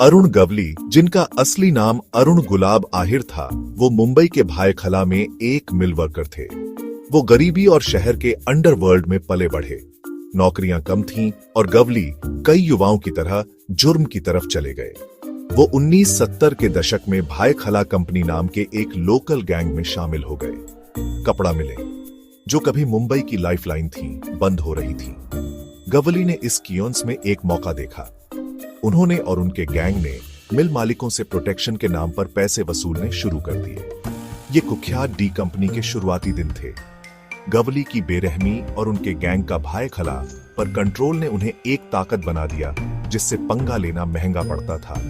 अरुण गवली, जिनका असली नाम अरुण गुलाब आहिर था, वो मुंबई के भायखला में एक मिल वर्कर थे। वो गरीबी और शहर के अंडरवर्ल्ड में पले बढ़े। नौकरियां कम थीं और गवली कई युवाओं की तरह जुर्म की तरफ चले गए। वो 1970 के दशक में भायखला कंपनी नाम के एक लोकल गैंग में शामिल हो गए। कपड़ा मिलें, जो कभी मुंबई की लाइफलाइन थी, बंद हो रही थी। गवली ने इस कियोस्क में एक मौका देखा। उन्होंने और उनके गैंग ने मिल मालिकों से प्रोटेक्शन के नाम पर पैसे वसूलने शुरू कर दिए। ये कुख्यात डी कंपनी के शुरुआती दिन थे। गवली की बेरहमी और उनके गैंग का भायखला पर कंट्रोल ने उन्हें एक ताकत बना दिया, जिससे पंगा लेना महंगा पड़ता था।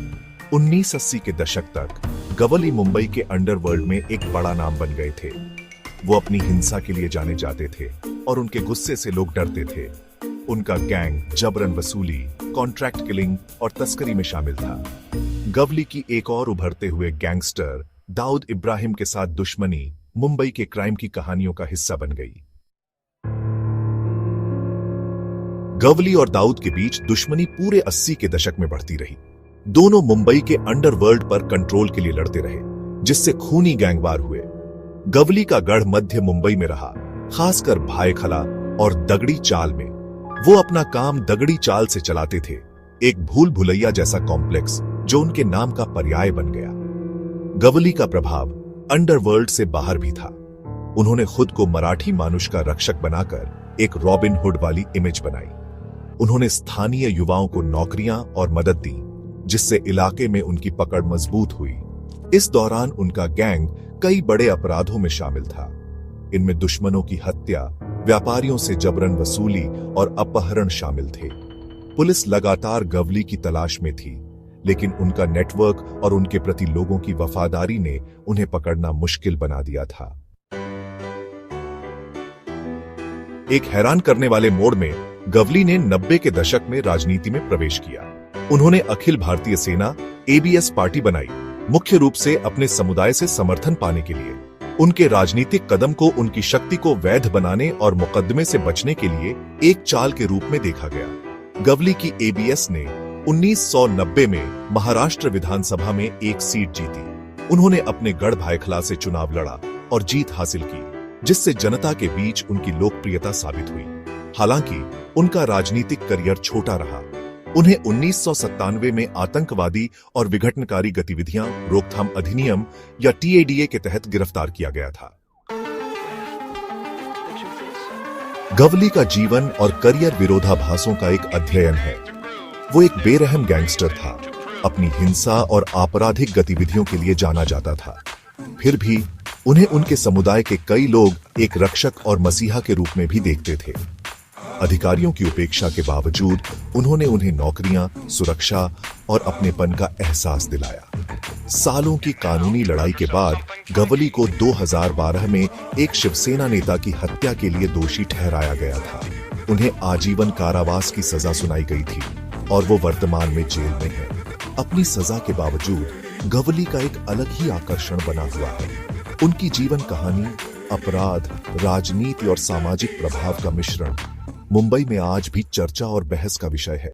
1980 के दशक तक गवली मुंबई के अंडरवर्ल्ड में एक बड़ा नाम बन गए थे। वो अपनी हिंसा के लिए जाने जाते थे और उनके गुस्से से लोग डरते थे। उनका गैंग जबरन वसूली, कॉन्ट्रैक्ट किलिंग और तस्करी में शामिल था। गवली की एक और उभरते हुए गैंगस्टर दाऊद इब्राहिम के साथ दुश्मनी मुंबई के क्राइम की कहानियों का हिस्सा बन गई। गवली और दाऊद के बीच दुश्मनी पूरे 80 के दशक में बढ़ती रही। दोनों मुंबई के अंडरवर्ल्ड पर कंट्रोल के लिए लड़ते रहे, जिससे खूनी गैंगवार हुए। गवली का गढ़ मध्य मुंबई में रहा, खासकर भायखला और दगड़ी चाल में। वो अपना काम दगड़ी चाल से चलाते थे, एक भूल भुलैया जैसा कॉम्प्लेक्स जो उनके नाम का पर्याय बन गया। गवली का प्रभाव अंडरवर्ल्ड से बाहर भी था। उन्होंने खुद को मराठी मानुष का रक्षक बनाकर एक रॉबिन हुड वाली इमेज बनाई। उन्होंने स्थानीय युवाओं को नौकरियां और मदद दी, जिससे इलाके में उनकी पकड़ मजबूत हुई। इस दौरान उनका गैंग कई बड़े अपराधों में शामिल था। इनमें दुश्मनों की हत्या, व्यापारियों से जबरन वसूली और अपहरण शामिल थे। पुलिस लगातार गवली की तलाश में थी, लेकिन उनका नेटवर्क और उनके प्रति लोगों की वफादारी ने उन्हें पकड़ना मुश्किल बना दिया था। एक हैरान करने वाले मोड़ में गवली ने 90 के दशक में राजनीति में प्रवेश किया। उन्होंने अखिल भारतीय सेना ABS पार्टी बनाई, मुख्य रूप से अपने समुदाय से समर्थन पाने के लिए। उनके राजनीतिक कदम को उनकी शक्ति को वैध बनाने और मुकदमे से बचने के लिए एक चाल के रूप में देखा गया। गवली की ABS ने 1990 में महाराष्ट्र विधानसभा में एक सीट जीती। उन्होंने अपने गढ़ भायखला से चुनाव लड़ा और जीत हासिल की, जिससे जनता के बीच उनकी लोकप्रियता साबित हुई। हालांकि उनका राजनीतिक करियर छोटा रहा। उन्हें 1997 में आतंकवादी और विघटनकारी गतिविधियां रोकथाम अधिनियम या TADA के तहत गिरफ्तार किया गया था। गवली का जीवन और करियर विरोधाभासों का एक अध्ययन है। वो एक बेरहम गैंगस्टर था, अपनी हिंसा और आपराधिक गतिविधियों के लिए जाना जाता था। फिर भी उन्हें उनके समुदाय के कई लोग एक रक्षक और मसीहा के रूप में भी देखते थे। अधिकारियों की उपेक्षा के बावजूद उन्होंने उन्हें नौकरियां, सुरक्षा और अपनेपन का एहसास दिलाया। सालों की कानूनी लड़ाई के बाद गवली को 2012 में एक शिवसेना नेता की हत्या के लिए दोषी ठहराया गया था। उन्हें आजीवन कारावास की सजा सुनाई गई थी और वो वर्तमान में जेल में है। अपनी सजा के बावजूद गवली का एक अलग ही आकर्षण बना हुआ है। उनकी जीवन कहानी, अपराध, राजनीति और सामाजिक प्रभाव का मिश्रण मुंबई में आज भी चर्चा और बहस का विषय है।